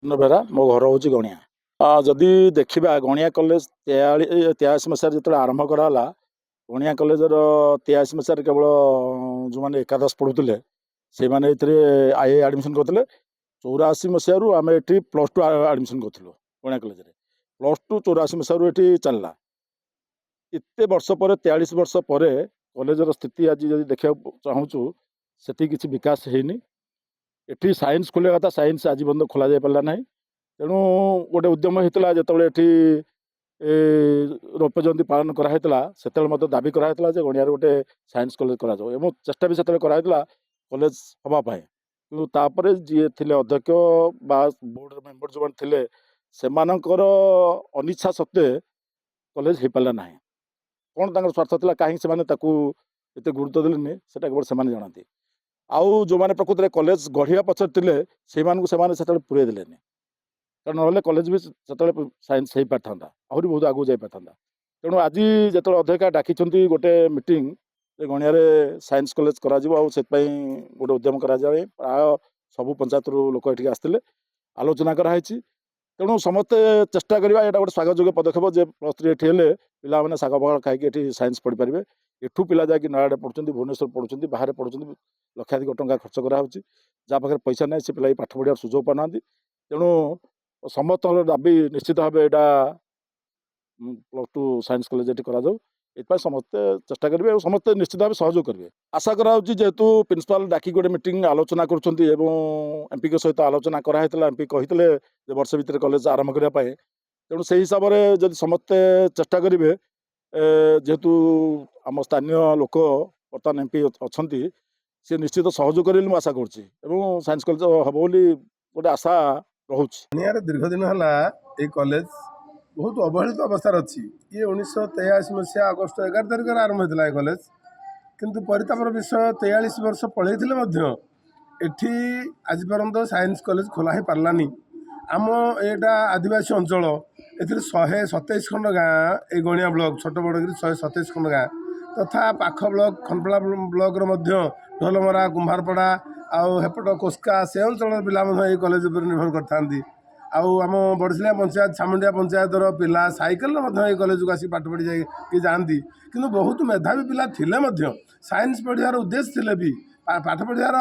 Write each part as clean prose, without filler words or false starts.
ବେହେରା ମୋ ଘର ହେଉଛି ଗଣିଆ। ଯଦି ଦେଖିବା ଗଣିଆ କଲେଜ 83 ମସିହାରେ ଯେତେବେଳେ ଆରମ୍ଭ କରାହେଲା, ଗଣିଆ କଲେଜର 83 ମସିହାରେ କେବଳ ଯେଉଁମାନେ ଏକାଦଶ ପଢ଼ୁଥିଲେ ସେମାନେ ଏଥିରେ ଆଇଏ ଆଡ଼ମିସନ୍ କରୁଥିଲେ। 84 ମସିହାରୁ ଆମେ ଏଠି +2 ଆଡ଼ମିସନ୍ କରିଥିଲୁ ଗଣିଆ କଲେଜରେ। +2 84 ମସିହାରୁ ଏଠି ଚାଲିଲା। ଏତେ ବର୍ଷ ପରେ 43 ବର୍ଷ ପରେ କଲେଜର ସ୍ଥିତି ଆଜି ଯଦି ଦେଖିବାକୁ ଚାହୁଁଛୁ, ସେଠି କିଛି ବିକାଶ ହେଇନି। ଏଠି ସାଇନ୍ସ ଖୋଲିବା କଥା, ସାଇନ୍ସ ଆଜି ପର୍ଯ୍ୟନ୍ତ ଖୋଲା ଯାଇପାରିଲା ନାହିଁ। ତେଣୁ ଗୋଟେ ଉଦ୍ୟମ ହେଇଥିଲା ଯେତେବେଳେ ଏଠି ରୌପ୍ୟ ଜୟନ୍ତୀ ପାଳନ କରାହେଇଥିଲା, ସେତେବେଳେ ମଧ୍ୟ ଦାବି କରାହେଇଥିଲା ଯେ ଗଣିଆରେ ଗୋଟେ ସାଇନ୍ସ କଲେଜ କରାଯାଉ ଏବଂ ଚେଷ୍ଟା ବି ସେତେବେଳେ କରାହେଇଥିଲା କଲେଜ ହେବା ପାଇଁ। କିନ୍ତୁ ତାପରେ ଯିଏ ଥିଲେ ଅଧ୍ୟକ୍ଷ ବା ବୋର୍ଡର ମେମ୍ବର ଯେଉଁମାନେ ଥିଲେ, ସେମାନଙ୍କର ଅନିଚ୍ଛା ସତ୍ତ୍ୱେ କଲେଜ ହେଇପାରିଲା ନାହିଁ। କ'ଣ ତାଙ୍କର ସ୍ୱାର୍ଥ ଥିଲା, କାହିଁକି ସେମାନେ ତାକୁ ଏତେ ଗୁରୁତ୍ୱ ଦେଲେନି, ସେଟା କେବଳ ସେମାନେ ଜାଣନ୍ତି। ଆଉ ଯେଉଁମାନେ ପ୍ରକୃତରେ କଲେଜ ଗଢ଼ିବା ପଛରେ ଥିଲେ, ସେଇମାନଙ୍କୁ ସେମାନେ ସେତେବେଳେ ପୁରେଇ ଦେଲେନି। କାରଣ ନହେଲେ କଲେଜ ବି ସେତେବେଳେ ସାଇନ୍ସ ହେଇପାରିଥାନ୍ତା, ଆହୁରି ବହୁତ ଆଗକୁ ଯାଇପାରିଥାନ୍ତା। ତେଣୁ ଆଜି ଯେତେବେଳେ ଅଧ୍ୟକ୍ଷା ଡାକିଛନ୍ତି ଗୋଟେ ମିଟିଂ ଯେ ଗଣିଆରେ ସାଇନ୍ସ କଲେଜ କରାଯିବ, ଆଉ ସେଥିପାଇଁ ଗୋଟେ ଉଦ୍ୟମ କରାଯାଏ, ପ୍ରାୟ ସବୁ ପଞ୍ଚାୟତରୁ ଲୋକ ଏଠିକି ଆସିଥିଲେ, ଆଲୋଚନା କରାହେଇଛି। ତେଣୁ ସମସ୍ତେ ଚେଷ୍ଟା କରିବା, ଏଇଟା ଗୋଟେ ସ୍ୱାଗତଯୋଗ୍ୟ ପଦକ୍ଷେପ ଯେ +3 ଏଠି ହେଲେ ପିଲାମାନେ ଶାଗ ପଖାଳ ଖାଇକି ଏଠି ସାଇନ୍ସ ପଢ଼ିପାରିବେ। ଏଠୁ ପିଲା ଯାଇକି ନୟାଗଡ଼ ପଢ଼ୁଛନ୍ତି, ଭୁବନେଶ୍ୱର ପଢ଼ୁଛନ୍ତି, ବାହାରେ ପଢ଼ୁଛନ୍ତି, ଲକ୍ଷାଧିକ ଟଙ୍କା ଖର୍ଚ୍ଚ କରାହେଉଛି। ଯାହା ପାଖରେ ପଇସା ନାହିଁ ସେ ପିଲା ବି ପାଠ ପଢ଼ିବାର ସୁଯୋଗ ପାଉନାହାନ୍ତି। ତେଣୁ ସମସ୍ତଙ୍କର ଦାବି ନିଶ୍ଚିତ ଭାବେ ଏଇଟା +2 ସାଇନ୍ସ କଲେଜ ଏଠି କରାଯାଉ, ଏଥିପାଇଁ ସମସ୍ତେ ଚେଷ୍ଟା କରିବେ ଏବଂ ସମସ୍ତେ ନିଶ୍ଚିତ ଭାବେ ସହଯୋଗ କରିବେ। ଆଶା କରାଯାଉଛି ଯେହେତୁ ପ୍ରିନ୍ସିପାଲ ଡାକି ଗୋଟେ ମିଟିଂ ଆଲୋଚନା କରୁଛନ୍ତି ଏବଂ ଏମ୍ପିଙ୍କ ସହିତ ଆଲୋଚନା କରାହେଇଥିଲା, ଏମ୍ପି କହିଥିଲେ ଯେ ବର୍ଷ ଭିତରେ କଲେଜ ଆରମ୍ଭ କରିବା ପାଇଁ। ତେଣୁ ସେହି ହିସାବରେ ଯଦି ସମସ୍ତେ ଚେଷ୍ଟା କରିବେ, ଯେହେତୁ ଆମ ସ୍ଥାନୀୟ ଲୋକ ବର୍ତ୍ତମାନ ଏମ୍ପି ଅଛନ୍ତି, ସେ ନିଶ୍ଚିତ ସହଯୋଗ କରିବେ ବୋଲି ମୁଁ ଆଶା କରୁଛି ଏବଂ ସାଇନ୍ସ କଲେଜ ହେବ ବୋଲି ଗୋଟେ ଆଶା ରହୁଛି। ଗଣିଆରେ ଦୀର୍ଘ ଦିନ ହେଲା ଏଇ କଲେଜ ବହୁତ ଅବହେଳିତ ଅବସ୍ଥାରେ ଅଛି। ଇଏ 1983 ମସିହା ଅଗଷ୍ଟ 11 ତାରିଖରେ ଆରମ୍ଭ ହୋଇଥିଲା ଏ କଲେଜ। କିନ୍ତୁ ପରିତାପର ବିଷୟ 43 ବର୍ଷ ପଳେଇଥିଲେ ମଧ୍ୟ ଏଠି ଆଜି ପର୍ଯ୍ୟନ୍ତ ସାଇନ୍ସ କଲେଜ ଖୋଲା ହେଇପାରିଲାନି। ଆମ ଏଇଟା ଆଦିବାସୀ ଅଞ୍ଚଳ, ଏଥିରେ 127 ଖଣ୍ଡ ଗାଁ, ଏଇ ଗଣିଆ ବ୍ଲକ ଛୋଟ ବଡ଼ କରି 127 ଖଣ୍ଡ ଗାଁ, ତଥା ପାଖ ବ୍ଲକ ଖନପଡ଼ା ବ୍ଲକର ମଧ୍ୟ ଢୋଲମରା, କୁମ୍ଭାରପଡ଼ା ଆଉ ହେପଟ କୋସ୍କା, ସେ ଅଞ୍ଚଳର ପିଲା ମଧ୍ୟ ଏଇ କଲେଜ ଉପରେ ନିର୍ଭର କରିଥାନ୍ତି। ଆଉ ଆମ ବଡ଼ସିଲିଆ ପଞ୍ଚାୟତ, ଛାମୁଣ୍ଡିଆ ପଞ୍ଚାୟତର ପିଲା ସାଇକେଲରେ ମଧ୍ୟ ଏଇ କଲେଜକୁ ଆସି ପାଠ ପଢ଼ି ଯାଇକି ଯାଆନ୍ତି। କିନ୍ତୁ ବହୁତ ମେଧାବୀ ପିଲା ଥିଲେ ମଧ୍ୟ, ସାଇନ୍ସ ପଢ଼ିବାର ଉଦ୍ଦେଶ୍ୟ ଥିଲେ ବି, ପାଠ ପଢ଼ିବାର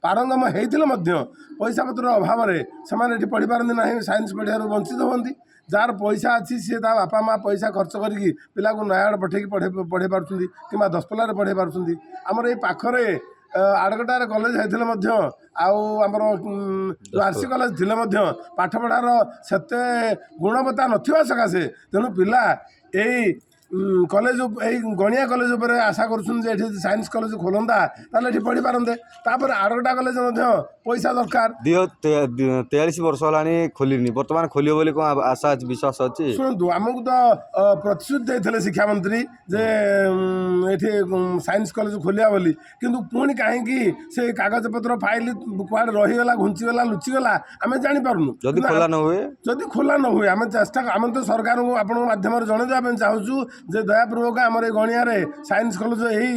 ପାରଙ୍ଗମ ହେଇଥିଲେ ମଧ୍ୟ ପଇସା ପତ୍ର ଅଭାବରେ ସେମାନେ ଏଠି ପଢ଼ିପାରନ୍ତି ନାହିଁ, ସାଇନ୍ସ ପଢ଼ିବାରୁ ବଞ୍ଚିତ ହୁଅନ୍ତି। ଯାହାର ପଇସା ଅଛି ସିଏ ତା ବାପା ମା ପଇସା ଖର୍ଚ୍ଚ କରିକି ପିଲାକୁ ନୟାଗଡ଼ ପଠେଇକି ପଢ଼େଇ ପାରୁଛନ୍ତି କିମ୍ବା ଦଶପଲ୍ଲାରେ ପଢ଼େଇ ପାରୁଛନ୍ତି। ଆମର ଏଇ ପାଖରେ ଆଡ଼ଗଟାରେ କଲେଜ ହେଇଥିଲେ ମଧ୍ୟ, ଆଉ ଆମର ଆର୍ସି କଲେଜ ଥିଲେ ମଧ୍ୟ ପାଠପଢ଼ାର ସେତେ ଗୁଣବତ୍ତା ନଥିବା ସକାଶେ, ତେଣୁ ପିଲା ଏଇ କଲେଜ, ଏଇ ଗଣିଆ କଲେଜ ଉପରେ ଆଶା କରୁଛନ୍ତି ଯେ ଏଠି ସାଇନ୍ସ କଲେଜ ଖୋଲନ୍ତା ତାହେଲେ ଏଠି ପଢ଼ିପାରନ୍ତେ। ତାପରେ ଆଡ଼ଗଟା କଲେଜ ମଧ୍ୟ ପଇସା ଦରକାର। 43 ବର୍ଷ ହେଲାଣି ଖୋଲିନି, ବର୍ତ୍ତମାନ ଖୋଲିବ ବୋଲି କ'ଣ ଆଶା ଅଛି, ବିଶ୍ୱାସ ଅଛି? ଶୁଣନ୍ତୁ, ଆମକୁ ତ ପ୍ରତିଶ୍ରୁତି ଦେଇଥିଲେ ଶିକ୍ଷାମନ୍ତ୍ରୀ ଯେ ଏଠି ସାଇନ୍ସ କଲେଜ ଖୋଲିବା ବୋଲି, କିନ୍ତୁ ପୁଣି କାହିଁକି ସେ କାଗଜପତ୍ର ଫାଇଲ କୁଆଡ଼େ ରହିଗଲା, ଘୁଞ୍ଚିଗଲା, ଲୁଚିଗଲା, ଆମେ ଜାଣିପାରୁନୁ। ଯଦି ଖୋଲା ନ ହୁଏ, ଆମେ ଚେଷ୍ଟା, ଆମେ ତ ସରକାରଙ୍କୁ ଆପଣଙ୍କ ମାଧ୍ୟମରେ ଜଣାଇଦେବା ପାଇଁ ଚାହୁଁଛୁ ଯେ ଦୟାପୂର୍ବକ ଆମର ଏଇ ଗଣିଆରେ ସାଇନ୍ସ କଲେଜ ଏହି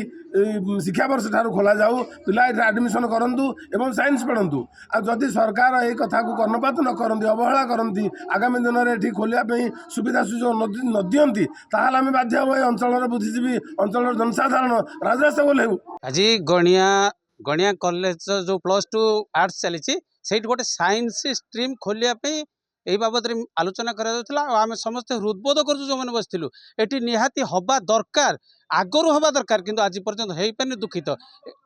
ଶିକ୍ଷାବର୍ଷ ଠାରୁ ଖୋଲାଯାଉ, ପିଲା ଏଠି ଆଡ଼ମିସନ୍ କରନ୍ତୁ ଏବଂ ସାଇନ୍ସ ପଢ଼ନ୍ତୁ। ଆଉ ଯଦି ସରକାର ଏହି କଥାକୁ କର୍ଣ୍ଣପାତ ନ କରନ୍ତି, ଅବହେଳା କରନ୍ତି, ଆଗାମୀ ଦିନରେ ଏଠି ଖୋଲିବା ପାଇଁ ସୁବିଧା ସୁଯୋଗ ନ ଦିଅନ୍ତି, ତାହେଲେ ଆମେ ବାଧ୍ୟ ହବୁ ଏ ଅଞ୍ଚଳର ବୁଦ୍ଧିଜୀବୀ, ଅଞ୍ଚଳର ଜନସାଧାରଣ ରାଜରାସ୍ତା ଓହ୍ଲେଇବୁ। ଆଜି ଗଣିଆ କଲେଜ ଯେଉଁ +2 ଆର୍ଟ୍ସ ଚାଲିଛି, ସେଇଠି ଗୋଟେ ସାଇନ୍ସ ଷ୍ଟ୍ରିମ୍ ଖୋଲିବା ପାଇଁ ଏହି ବାବଦରେ ଆଲୋଚନା କରାଯାଉଥିଲା। ଆଉ ଆମେ ସମସ୍ତେ ହୃଦବୋଧ କରୁଛୁ, ଯେଉଁମାନେ ବସିଥିଲୁ, ଏଠି ନିହାତି ହେବା ଦରକାର, ଆଗରୁ ହେବା ଦରକାର, କିନ୍ତୁ ଆଜି ପର୍ଯ୍ୟନ୍ତ ହେଇପାରିନି, ଦୁଃଖିତ।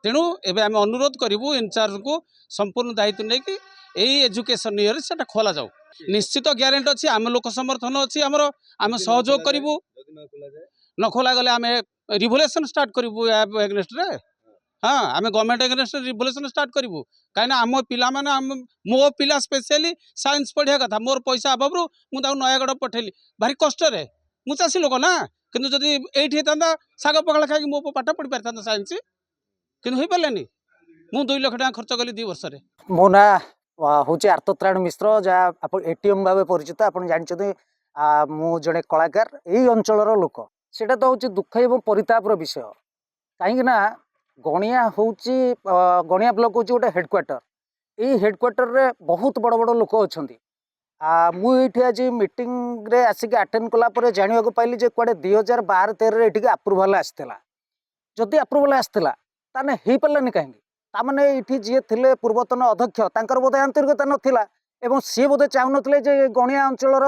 ତେଣୁ ଏବେ ଆମେ ଅନୁରୋଧ କରିବୁ ଇନଚାର୍ଜକୁ ସମ୍ପୂର୍ଣ୍ଣ ଦାୟିତ୍ୱ ନେଇକି ଏଇ ଏଜୁକେସନ୍ ଇଏରେ ସେଟା ଖୋଲାଯାଉ। ନିଶ୍ଚିତ ଗ୍ୟାରେଣ୍ଟି ଅଛି, ଆମ ଲୋକ ସମର୍ଥନ ଅଛି ଆମର, ଆମେ ସହଯୋଗ କରିବୁ। ନ ଖୋଲା ଗଲେ ଆମେ ରିଭଲ୍ୟୁସନ୍ ଷ୍ଟାର୍ଟ କରିବୁ ଏଗନେଷ୍ଟରେ। ହଁ, ଆମେ ଗଭର୍ଣ୍ଣମେଣ୍ଟ ଏଗନେଷ୍ଟରେ ରିଭଲ୍ୟୁସନ୍ ଷ୍ଟାର୍ଟ କରିବୁ। କାହିଁକିନା ଆମ ପିଲାମାନେ, ମୋ ପିଲା ସ୍ପେଶିଆଲି ସାଇନ୍ସ ପଢ଼ିବା କଥା, ମୋର ପଇସା ଅଭାବରୁ ମୁଁ ତାକୁ ନୟାଗଡ଼ ପଠେଇଲି ଭାରି କଷ୍ଟରେ। ମୁଁ ଚାଷୀ ଲୋକ ନା, କିନ୍ତୁ ଯଦି ଏଇଠି ହେଇଥାନ୍ତା ଶାଗ ପଖାଳ ଖାଇକି ମୋ ପାଠ ପଢ଼ି ପାରିଥାନ୍ତା ସାଇନ୍ସ, କିନ୍ତୁ ହେଇପାରିଲାନି। ମୁଁ 2 ଲକ୍ଷ ଟଙ୍କା ଖର୍ଚ୍ଚ କଲି 2 ବର୍ଷରେ। ମୋ ନାଁ ହେଉଛି ଆର୍ତ୍ତତ୍ରାଣ ମିଶ୍ର, ଯାହା ଆପଣ ଏଟିଏମ୍ ଭାବେ ପରିଚିତ। ଆପଣ ଜାଣିଛନ୍ତି ମୁଁ ଜଣେ କଳାକାର, ଏଇ ଅଞ୍ଚଳର ଲୋକ। ସେଇଟା ତ ହେଉଛି ଦୁଃଖ ଏବଂ ପରିତାପର ବିଷୟ। କାହିଁକି ନା ଗଣିଆ ହେଉଛି, ଗଣିଆ ବ୍ଲକ ହେଉଛି ଗୋଟେ ହେଡ଼କ୍ୱାର୍ଟର। ଏଇ ହେଡ଼କ୍ୱାର୍ଟରରେ ବହୁତ ବଡ଼ ବଡ଼ ଲୋକ ଅଛନ୍ତି। ମୁଁ ଏଇଠି ଆଜି ମିଟିଂରେ ଆସିକି ଆଟେଣ୍ଡ କଲା ପରେ ଜାଣିବାକୁ ପାଇଲି ଯେ କୁଆଡ଼େ 2012-13ରେ ଏଠିକି ଆପ୍ରୁଭାଲ୍ ଆସିଥିଲା। ଯଦି ଆପ୍ରୁଭାଲ୍ ଆସିଥିଲା ତାହେଲେ ହେଇପାରିଲାନି କାହିଁକି? ତାମାନେ ଏଇଠି ଯିଏ ଥିଲେ ପୂର୍ବତନ ଅଧ୍ୟକ୍ଷ ତାଙ୍କର ବୋଧେ ଆନ୍ତରିକତା ନଥିଲା ଏବଂ ସିଏ ବୋଧେ ଚାହୁଁନଥିଲେ ଯେ ଗଣିଆ ଅଞ୍ଚଳର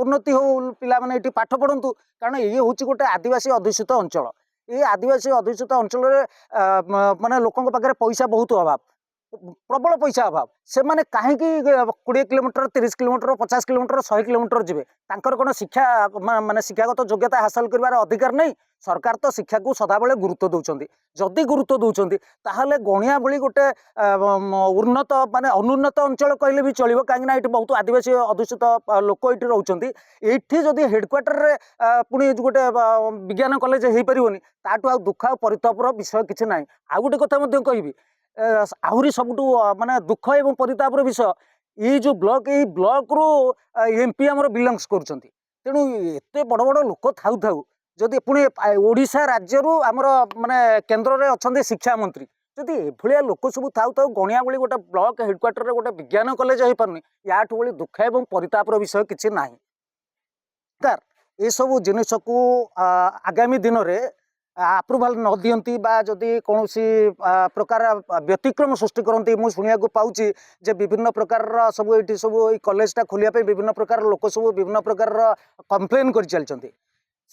ଉନ୍ନତି ହଉ, ପିଲାମାନେ ଏଠି ପାଠ ପଢ଼ନ୍ତୁ। କାରଣ ଇଏ ହେଉଛି ଗୋଟେ ଆଦିବାସୀ ଅଧ୍ୟୁଷିତ ଅଞ୍ଚଳ। ଏ ଆଦିବାସୀ ଅଧ୍ୟୁଷିତ ଅଞ୍ଚଳରେ ମାନେ ଲୋକଙ୍କ ପାଖରେ ପଇସା ବହୁତ ଅଭାବ, ପ୍ରବଳ ପଇସା ଅଭାବ। ସେମାନେ କାହିଁକି 20 କିଲୋମିଟର, 30 କିଲୋମିଟର, 50 କିଲୋମିଟର, 100 କିଲୋମିଟର ଯିବେ? ତାଙ୍କର କ'ଣ ଶିକ୍ଷା ମାନେ ଶିକ୍ଷାଗତ ଯୋଗ୍ୟତା ହାସଲ କରିବାର ଅଧିକାର ନାହିଁ? ସରକାର ତ ଶିକ୍ଷାକୁ ସଦାବେଳେ ଗୁରୁତ୍ୱ ଦେଉଛନ୍ତି। ଯଦି ଗୁରୁତ୍ୱ ଦେଉଛନ୍ତି ତାହେଲେ ଗଣିଆ ଭଳି ଗୋଟେ ଉନ୍ନତ ମାନେ ଅନୁନ୍ନତ ଅଞ୍ଚଳ କହିଲେ ବି ଚଳିବ, କାହିଁକିନା ଏଠି ବହୁତ ଆଦିବାସୀ ଅଧ୍ୟୁଷିତ ଲୋକ ଏଠି ରହୁଛନ୍ତି। ଏଇଠି ଯଦି ହେଡ଼କ୍ୱାର୍ଟରରେ ପୁଣି ଗୋଟେ ବିଜ୍ଞାନ କଲେଜ ହେଇପାରିବନି, ତାଠୁ ଆଉ ଦୁଃଖ ଆଉ ପରିତାପର ବିଷୟ କିଛି ନାହିଁ। ଆଉ ଗୋଟେ କଥା ମଧ୍ୟ କହିବି, ଆହୁରି ସବୁଠୁ ମାନେ ଦୁଃଖ ଏବଂ ପରିତାପର ବିଷୟ, ଏଇ ଯେଉଁ ବ୍ଲକ, ଏଇ ବ୍ଲକରୁ MP ଆମର ବିଲଙ୍ଗସ୍ କରୁଛନ୍ତି। ତେଣୁ ଏତେ ବଡ଼ ବଡ଼ ଲୋକ ଥାଉ ଥାଉ ଯଦି ପୁଣି ଓଡ଼ିଶା ରାଜ୍ୟରୁ ଆମର ମାନେ କେନ୍ଦ୍ରରେ ଅଛନ୍ତି ଶିକ୍ଷାମନ୍ତ୍ରୀ, ଯଦି ଏଭଳିଆ ଲୋକ ସବୁ ଥାଉ ଥାଉ ଗଣିଆ ଭଳି ଗୋଟେ ବ୍ଲକ ହେଡ଼କ୍ୱାର୍ଟରରେ ଗୋଟେ ବିଜ୍ଞାନ କଲେଜ ହେଇପାରୁନି, ୟାଠୁ ଭଳି ଦୁଃଖ ଏବଂ ପରିତାପର ବିଷୟ କିଛି ନାହିଁ। ସରକାର ଏସବୁ ଜିନିଷକୁ ଆଗାମୀ ଦିନରେ ଆପ୍ରୁଭାଲ୍ ନ ଦିଅନ୍ତି ବା ଯଦି କୌଣସି ପ୍ରକାର ବ୍ୟତିକ୍ରମ ସୃଷ୍ଟି କରନ୍ତି, ମୁଁ ଶୁଣିବାକୁ ପାଉଛି ଯେ ବିଭିନ୍ନ ପ୍ରକାରର ସବୁ ଏଇଠି ସବୁ ଏଇ କଲେଜଟା ଖୋଲିବା ପାଇଁ ବିଭିନ୍ନ ପ୍ରକାର ଲୋକ ସବୁ ବିଭିନ୍ନ ପ୍ରକାରର କମ୍ପ୍ଲେନ୍ କରି ଚାଲିଛନ୍ତି।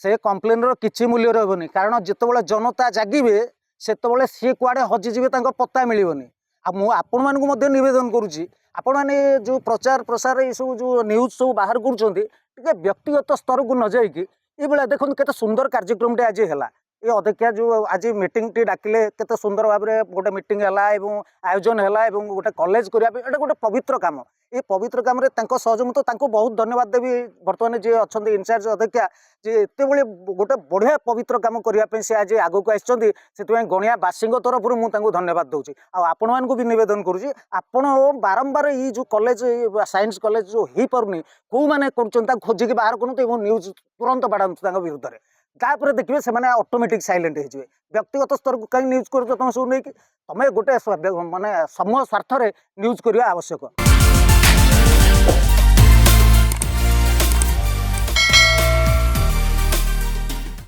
ସେ କମ୍ପ୍ଲେନ୍ର କିଛି ମୂଲ୍ୟ ରହିବନି, କାରଣ ଯେତେବେଳେ ଜନତା ଜାଗିବେ ସେତେବେଳେ ସିଏ କୁଆଡ଼େ ହଜିଯିବେ, ତାଙ୍କ ପତ୍ତା ମିଳିବନି। ଆଉ ମୁଁ ଆପଣମାନଙ୍କୁ ମଧ୍ୟ ନିବେଦନ କରୁଛି, ଆପଣମାନେ ଯେଉଁ ପ୍ରଚାର ପ୍ରସାର ଏସବୁ ଯେଉଁ ନ୍ୟୁଜ୍ ସବୁ ବାହାର କରୁଛନ୍ତି, ଟିକେ ବ୍ୟକ୍ତିଗତ ସ୍ତରକୁ ନ ଯାଇକି ଏଇଭଳିଆ ଦେଖନ୍ତୁ କେତେ ସୁନ୍ଦର କାର୍ଯ୍ୟକ୍ରମଟେ ଆଜି ହେଲା। ଏ ଅଧ୍ୟକ୍ଷା ଯେଉଁ ଆଜି ମିଟିଂଟି ଡାକିଲେ, କେତେ ସୁନ୍ଦର ଭାବରେ ଗୋଟେ ମିଟିଂ ହେଲା ଏବଂ ଆୟୋଜନ ହେଲା ଏବଂ ଗୋଟେ କଲେଜ କରିବା ପାଇଁ ଏଇଟା ଗୋଟେ ପବିତ୍ର କାମ। ଏ ପବିତ୍ର କାମରେ ତାଙ୍କ ସହଯୋଗ ତ ତାଙ୍କୁ ବହୁତ ଧନ୍ୟବାଦ ଦେବି। ବର୍ତ୍ତମାନ ଯିଏ ଅଛନ୍ତି ଇନଚାର୍ଜ ଅଧ୍ୟକ୍ଷା, ଯେ ଏତେବେଳେ ଗୋଟେ ବଢ଼ିଆ ପବିତ୍ର କାମ କରିବା ପାଇଁ ସେ ଆଜି ଆଗକୁ ଆସିଛନ୍ତି, ସେଥିପାଇଁ ଗଣିଆବାସୀଙ୍କ ତରଫରୁ ମୁଁ ତାଙ୍କୁ ଧନ୍ୟବାଦ ଦେଉଛି। ଆଉ ଆପଣମାନଙ୍କୁ ବି ନିବେଦନ କରୁଛି, ଆପଣ ବାରମ୍ବାର ଏଇ ଯେଉଁ କଲେଜ, ସାଇନ୍ସ କଲେଜ ଯେଉଁ ହେଇପାରୁନି, କେଉଁମାନେ କରୁଛନ୍ତି ତାକୁ ଖୋଜିକି ବାହାର କରନ୍ତୁ ଏବଂ ନ୍ୟୁଜ୍ ତୁରନ୍ତ ବାଢ଼ାନ୍ତୁ ତାଙ୍କ ବିରୁଦ୍ଧରେ। ତାପରେ ଦେଖିବେ ସେମାନେ ଅଟୋମେଟିକ୍ ସାଇଲେଣ୍ଟ ହେଇଯିବେ। ବ୍ୟକ୍ତିଗତ ସ୍ତରକୁ କାହିଁ ନ୍ୟୁଜ୍ କରୁଛ ତମେ ସବୁ ନେଇକି? ତମେ ଗୋଟେ ମାନେ ସମୂହ ସ୍ୱାର୍ଥରେ ନ୍ୟୁଜ୍ କରିବା ଆବଶ୍ୟକ।